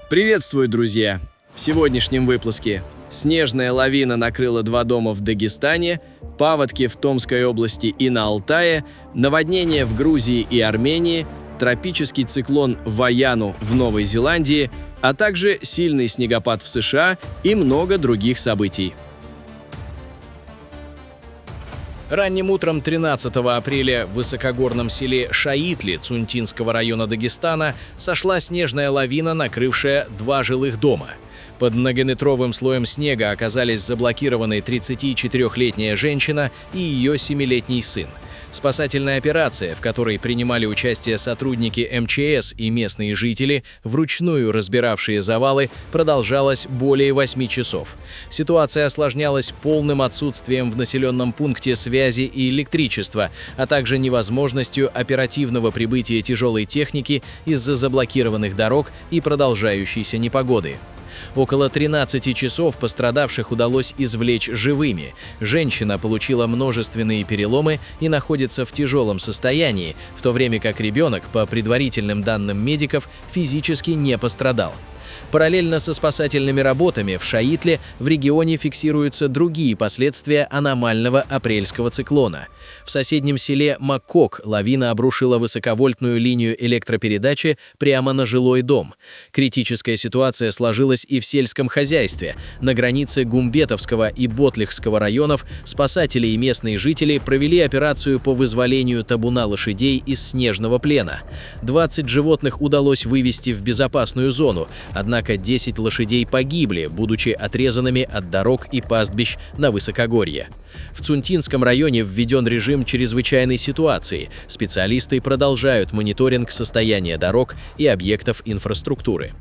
Приветствую, друзья! В сегодняшнем выпуске снежная лавина накрыла 2 дома в Дагестане, паводки в Томской области и на Алтае, наводнения в Грузии и Армении, тропический циклон Ваяну в Новой Зеландии, а также сильный снегопад в США и много других событий. Ранним утром 13 апреля в высокогорном селе Шаитли Цунтинского района Дагестана сошла снежная лавина, накрывшая 2 жилых дома. Под многометровым слоем снега оказались заблокированы 34-летняя женщина и ее 7-летний сын. Спасательная операция, в которой принимали участие сотрудники МЧС и местные жители, вручную разбиравшие завалы, продолжалась более 8 часов. Ситуация осложнялась полным отсутствием в населенном пункте связи и электричества, а также невозможностью оперативного прибытия тяжелой техники из-за заблокированных дорог и продолжающейся непогоды. Около 13 часов пострадавших удалось извлечь живыми. Женщина получила множественные переломы и находится в тяжелом состоянии, в то время как ребенок, по предварительным данным медиков, физически не пострадал. Параллельно со спасательными работами в Шаитле в регионе фиксируются другие последствия аномального апрельского циклона. В соседнем селе Маккок лавина обрушила высоковольтную линию электропередачи прямо на жилой дом. Критическая ситуация сложилась и в сельском хозяйстве. На границе Гумбетовского и Ботлихского районов спасатели и местные жители провели операцию по вызволению табуна лошадей из снежного плена. 20 животных удалось вывести в безопасную зону, однако 10 лошадей погибли, будучи отрезанными от дорог и пастбищ на высокогорье. В Цунтинском районе введен режим чрезвычайной ситуации. Специалисты продолжают мониторинг состояния дорог и объектов инфраструктуры.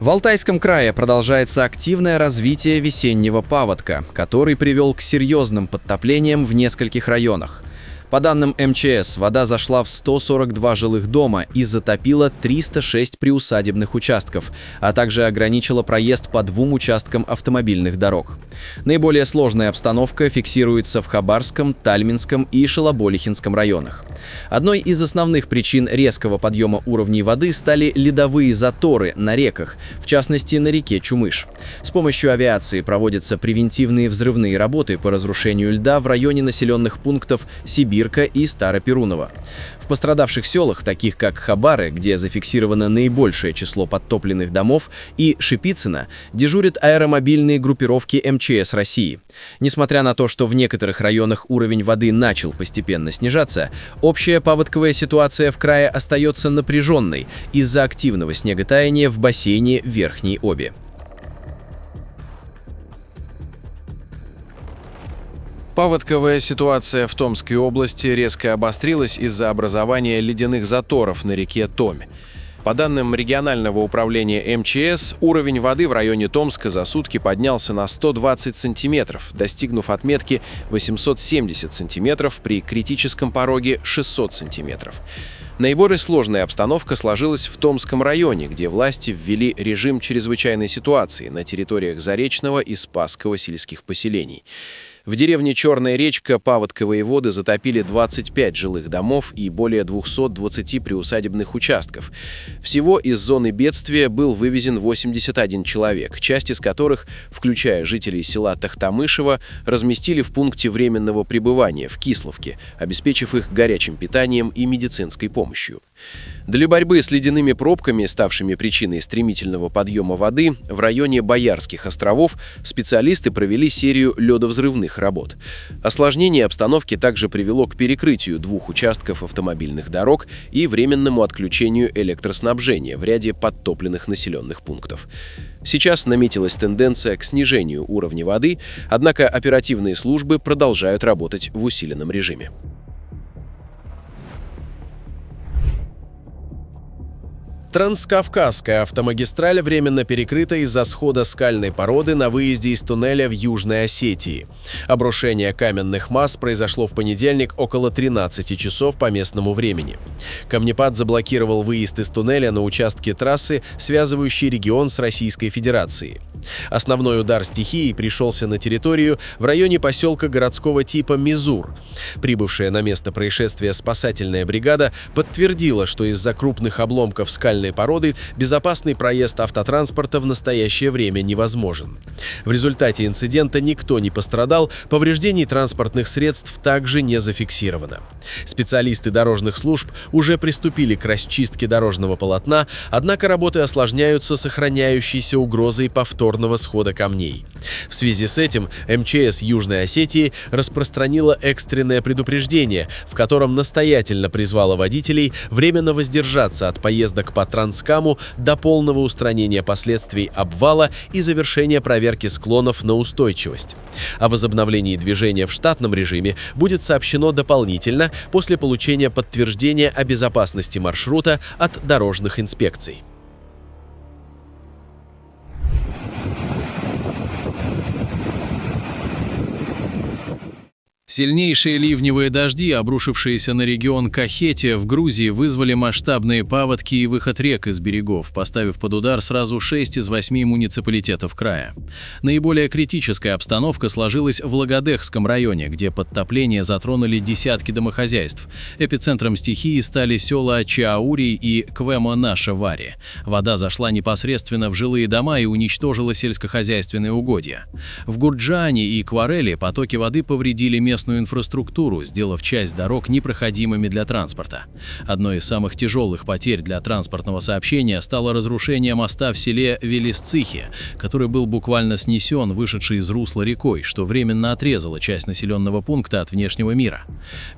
В Алтайском крае продолжается активное развитие весеннего паводка, который привел к серьезным подтоплениям в нескольких районах. По данным МЧС, вода зашла в 142 жилых дома и затопила 306 приусадебных участков, а также ограничила проезд по 2 участкам автомобильных дорог. Наиболее сложная обстановка фиксируется в Хабарском, Тальминском и Шалаболихинском районах. Одной из основных причин резкого подъема уровней воды стали ледовые заторы на реках, в частности на реке Чумыш. С помощью авиации проводятся превентивные взрывные работы по разрушению льда в районе населенных пунктов Сибирка и Староперуново. В пострадавших селах, таких как Хабары, где зафиксировано наибольшее число подтопленных домов, и Шипицыно, дежурят аэромобильные группировки МЧС России. Несмотря на то, что в некоторых районах уровень воды начал постепенно снижаться, общая паводковая ситуация в крае остается напряженной из-за активного снеготаяния в бассейне Верхней Оби. Паводковая ситуация в Томской области резко обострилась из-за образования ледяных заторов на реке Томь. По данным регионального управления МЧС, уровень воды в районе Томска за сутки поднялся на 120 сантиметров, достигнув отметки 870 сантиметров при критическом пороге 600 сантиметров. Наиболее сложная обстановка сложилась в Томском районе, где власти ввели режим чрезвычайной ситуации на территориях Заречного и Спасского сельских поселений. В деревне Черная речка паводковые воды затопили 25 жилых домов и более 220 приусадебных участков. Всего из зоны бедствия был вывезен 81 человек, часть из которых, включая жителей села Тахтамышево, разместили в пункте временного пребывания в Кисловке, обеспечив их горячим питанием и медицинской помощью. Для борьбы с ледяными пробками, ставшими причиной стремительного подъема воды, в районе Боярских островов специалисты провели серию ледовзрывных работ. Осложнение обстановки также привело к перекрытию 2 участков автомобильных дорог и временному отключению электроснабжения в ряде подтопленных населенных пунктов. Сейчас наметилась тенденция к снижению уровня воды, однако оперативные службы продолжают работать в усиленном режиме. Транскавказская автомагистраль временно перекрыта из-за схода скальной породы на выезде из туннеля в Южной Осетии. Обрушение каменных масс произошло в понедельник около 13 часов по местному времени. Камнепад заблокировал выезд из туннеля на участке трассы, связывающей регион с Российской Федерацией. Основной удар стихии пришелся на территорию в районе поселка городского типа Мизур. Прибывшая на место происшествия спасательная бригада подтвердила, что из-за крупных обломков скальной породы безопасный проезд автотранспорта в настоящее время невозможен. В результате инцидента никто не пострадал, повреждений транспортных средств также не зафиксировано. Специалисты дорожных служб уже приступили к расчистке дорожного полотна, однако работы осложняются сохраняющейся угрозой повторного схода камней. В связи с этим МЧС Южной Осетии распространила экстренное предупреждение, в котором настоятельно призвала водителей временно воздержаться от поездок по Транскаму до полного устранения последствий обвала и завершения проверки склонов на устойчивость. О возобновлении движения в штатном режиме будет сообщено дополнительно после получения подтверждения о безопасности маршрута от дорожных инспекций. Сильнейшие ливневые дожди, обрушившиеся на регион Кахетия в Грузии, вызвали масштабные паводки и выход рек из берегов, поставив под удар сразу 6 из 8 муниципалитетов края. Наиболее критическая обстановка сложилась в Лагодехском районе, где подтопления затронули десятки домохозяйств. Эпицентром стихии стали села Чаури и Квемо-Наша-Вари. Вода зашла непосредственно в жилые дома и уничтожила сельскохозяйственные угодья. В Гурджане и Кварели потоки воды повредили местную инфраструктуру, сделав часть дорог непроходимыми для транспорта. Одной из самых тяжелых потерь для транспортного сообщения стало разрушение моста в селе Велесцихи, который был буквально снесен, вышедший из русла рекой, что временно отрезало часть населенного пункта от внешнего мира.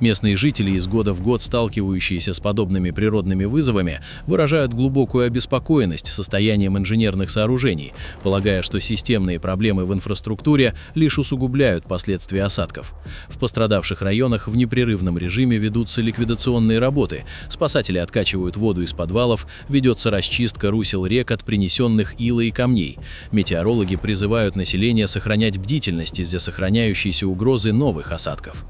Местные жители, из года в год сталкивающиеся с подобными природными вызовами, выражают глубокую обеспокоенность состоянием инженерных сооружений, полагая, что системные проблемы в инфраструктуре лишь усугубляют последствия осадков. В пострадавших районах в непрерывном режиме ведутся ликвидационные работы, спасатели откачивают воду из подвалов, ведется расчистка русел рек от принесенных ила и камней. Метеорологи призывают население сохранять бдительность из-за сохраняющейся угрозы новых осадков.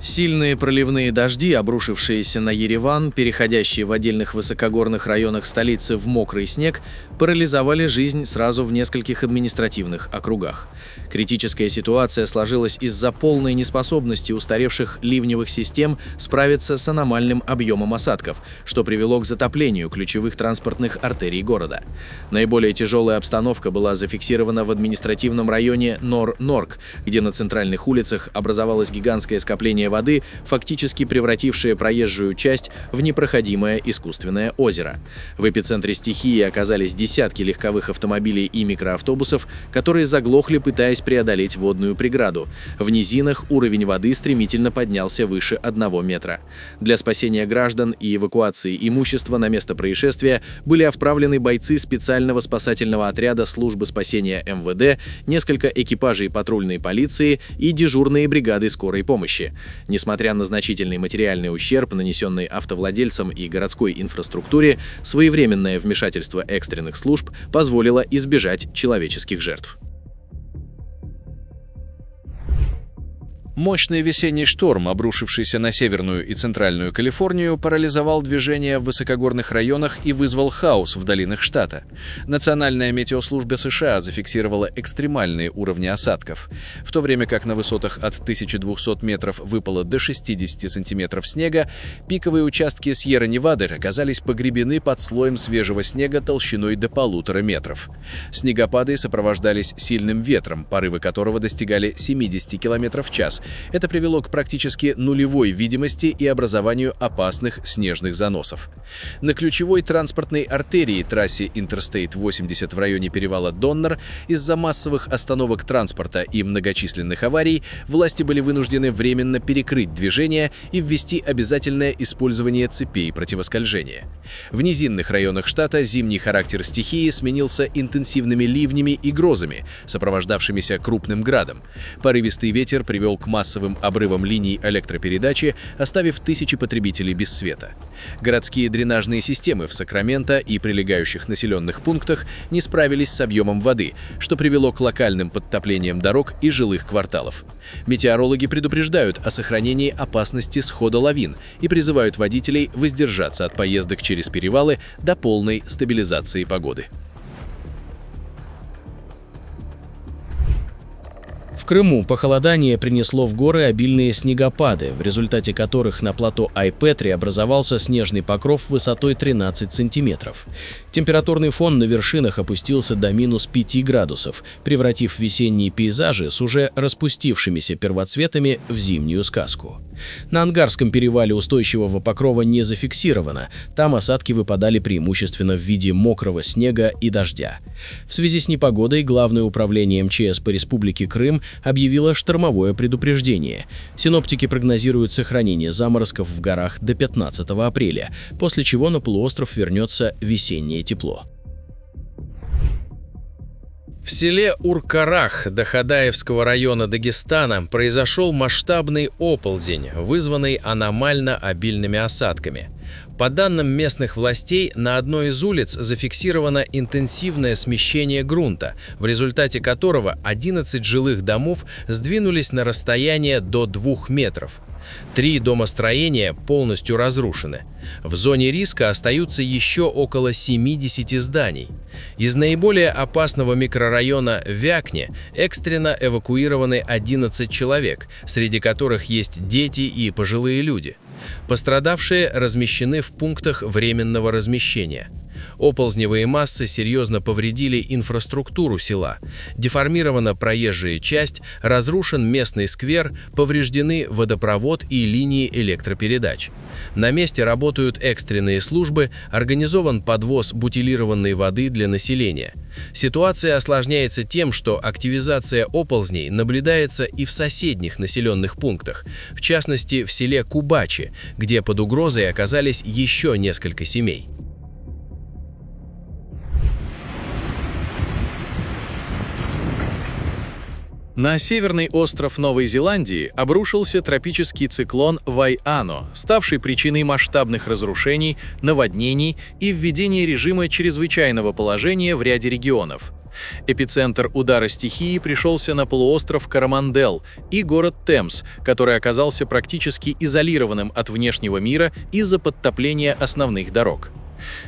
Сильные проливные дожди, обрушившиеся на Ереван, переходящие в отдельных высокогорных районах столицы в мокрый снег, парализовали жизнь сразу в нескольких административных округах. Критическая ситуация сложилась из-за полной неспособности устаревших ливневых систем справиться с аномальным объемом осадков, что привело к затоплению ключевых транспортных артерий города. Наиболее тяжелая обстановка была зафиксирована в административном районе Нор-Норк, где на центральных улицах образовалось гигантское скопление воды, фактически превратившее проезжую часть в непроходимое искусственное озеро. В эпицентре стихии оказались десятки легковых автомобилей и микроавтобусов, которые заглохли, пытаясь преодолеть водную преграду. В низинах уровень воды стремительно поднялся выше 1 метра. Для спасения граждан и эвакуации имущества на место происшествия были отправлены бойцы специального спасательного отряда службы спасения МВД, несколько экипажей патрульной полиции и дежурные бригады скорой помощи. Несмотря на значительный материальный ущерб, нанесенный автовладельцам и городской инфраструктуре, своевременное вмешательство экстренных служб позволило избежать человеческих жертв. Мощный весенний шторм, обрушившийся на Северную и Центральную Калифорнию, парализовал движение в высокогорных районах и вызвал хаос в долинах штата. Национальная метеослужба США зафиксировала экстремальные уровни осадков. В то время как на высотах от 1200 метров выпало до 60 сантиметров снега, пиковые участки Сьерра-Невады оказались погребены под слоем свежего снега толщиной до 1,5 метров. Снегопады сопровождались сильным ветром, порывы которого достигали 70 км в час. Это привело к практически нулевой видимости и образованию опасных снежных заносов. На ключевой транспортной артерии трассе Interstate 80 в районе перевала Доннер из-за массовых остановок транспорта и многочисленных аварий власти были вынуждены временно перекрыть движение и ввести обязательное использование цепей противоскольжения. В низинных районах штата зимний характер стихии сменился интенсивными ливнями и грозами, сопровождавшимися крупным градом. Порывистый ветер привел к массовым обрывам линий электропередачи, оставив тысячи потребителей без света. Городские дренажные системы в Сакраменто и прилегающих населенных пунктах не справились с объемом воды, что привело к локальным подтоплениям дорог и жилых кварталов. Метеорологи предупреждают о сохранении опасности схода лавин и призывают водителей воздержаться от поездок через перевалы до полной стабилизации погоды. В Крыму похолодание принесло в горы обильные снегопады, в результате которых на плато Айпетри образовался снежный покров высотой 13 сантиметров. Температурный фон на вершинах опустился до -5 градусов, превратив весенние пейзажи с уже распустившимися первоцветами в зимнюю сказку. На Ангарском перевале устойчивого покрова не зафиксировано, там осадки выпадали преимущественно в виде мокрого снега и дождя. В связи с непогодой Главное управление МЧС по Республике Крым объявило штормовое предупреждение. Синоптики прогнозируют сохранение заморозков в горах до 15 апреля, после чего на полуостров вернется весеннее тепло. В селе Уркарах Дахадаевского района Дагестана произошел масштабный оползень, вызванный аномально обильными осадками. По данным местных властей, на одной из улиц зафиксировано интенсивное смещение грунта, в результате которого 11 жилых домов сдвинулись на расстояние до 2 метров. 3 домостроения полностью разрушены. В зоне риска остаются еще около 70 зданий. Из наиболее опасного микрорайона Вякне экстренно эвакуированы 11 человек, среди которых есть дети и пожилые люди. Пострадавшие размещены в пунктах временного размещения. Оползневые массы серьезно повредили инфраструктуру села. Деформирована проезжая часть, разрушен местный сквер, повреждены водопровод и линии электропередач. На месте работают экстренные службы, организован подвоз бутилированной воды для населения. Ситуация осложняется тем, что активизация оползней наблюдается и в соседних населенных пунктах, в частности в селе Кубачи, где под угрозой оказались еще несколько семей. На северный остров Новой Зеландии обрушился тропический циклон Вайано, ставший причиной масштабных разрушений, наводнений и введения режима чрезвычайного положения в ряде регионов. Эпицентр удара стихии пришелся на полуостров Коромандел и город Темс, который оказался практически изолированным от внешнего мира из-за подтопления основных дорог.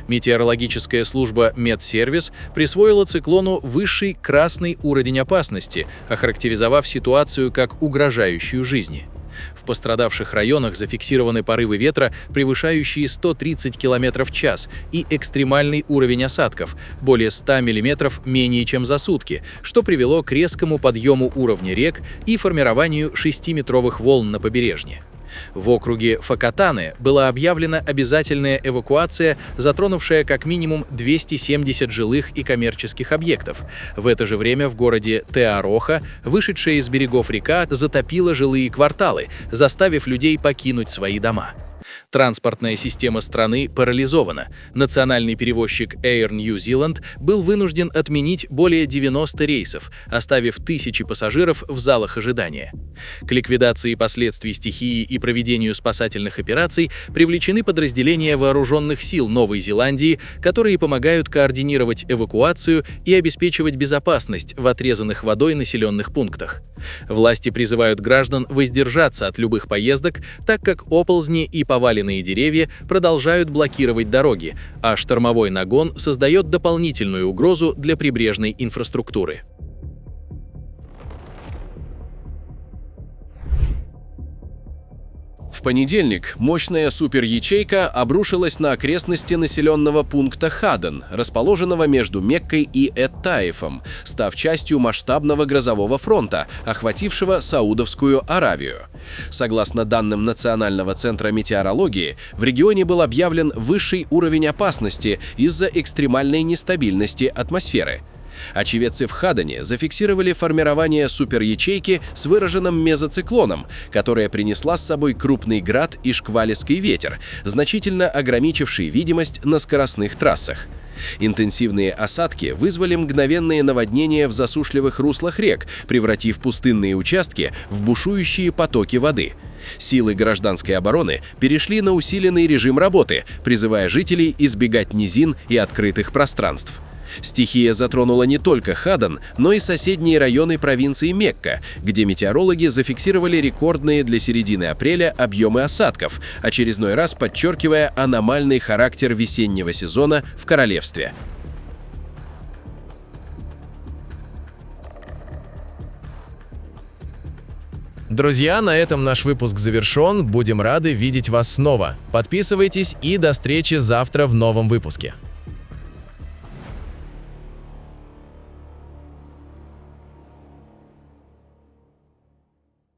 Метеорологическая служба Метсервис присвоила циклону высший красный уровень опасности, охарактеризовав ситуацию как угрожающую жизни. В пострадавших районах зафиксированы порывы ветра, превышающие 130 км в час, и экстремальный уровень осадков – более 100 мм менее чем за сутки, что привело к резкому подъему уровня рек и формированию 6-метровых волн на побережье. В округе Факатане была объявлена обязательная эвакуация, затронувшая как минимум 270 жилых и коммерческих объектов. В это же время в городе Теароха вышедшая из берегов река затопила жилые кварталы, заставив людей покинуть свои дома. Транспортная система страны парализована. Национальный перевозчик Air New Zealand был вынужден отменить более 90 рейсов, оставив тысячи пассажиров в залах ожидания. К ликвидации последствий стихии и проведению спасательных операций привлечены подразделения вооруженных сил Новой Зеландии, которые помогают координировать эвакуацию и обеспечивать безопасность в отрезанных водой населенных пунктах. Власти призывают граждан воздержаться от любых поездок, так как оползни и поваленные деревья продолжают блокировать дороги, а штормовой нагон создает дополнительную угрозу для прибрежной инфраструктуры. В понедельник мощная суперячейка обрушилась на окрестности населенного пункта Хаден, расположенного между Меккой и Эт-Таифом, став частью масштабного грозового фронта, охватившего Саудовскую Аравию. Согласно данным Национального центра метеорологии, в регионе был объявлен высший уровень опасности из-за экстремальной нестабильности атмосферы. Очевидцы в Хадене зафиксировали формирование суперячейки с выраженным мезоциклоном, которая принесла с собой крупный град и шквалистый ветер, значительно ограничивший видимость на скоростных трассах. Интенсивные осадки вызвали мгновенные наводнения в засушливых руслах рек, превратив пустынные участки в бушующие потоки воды. Силы гражданской обороны перешли на усиленный режим работы, призывая жителей избегать низин и открытых пространств. Стихия затронула не только Хадан, но и соседние районы провинции Мекка, где метеорологи зафиксировали рекордные для середины апреля объемы осадков, очередной раз подчеркивая аномальный характер весеннего сезона в королевстве. Друзья, на этом наш выпуск завершен. Будем рады видеть вас снова. Подписывайтесь и до встречи завтра в новом выпуске.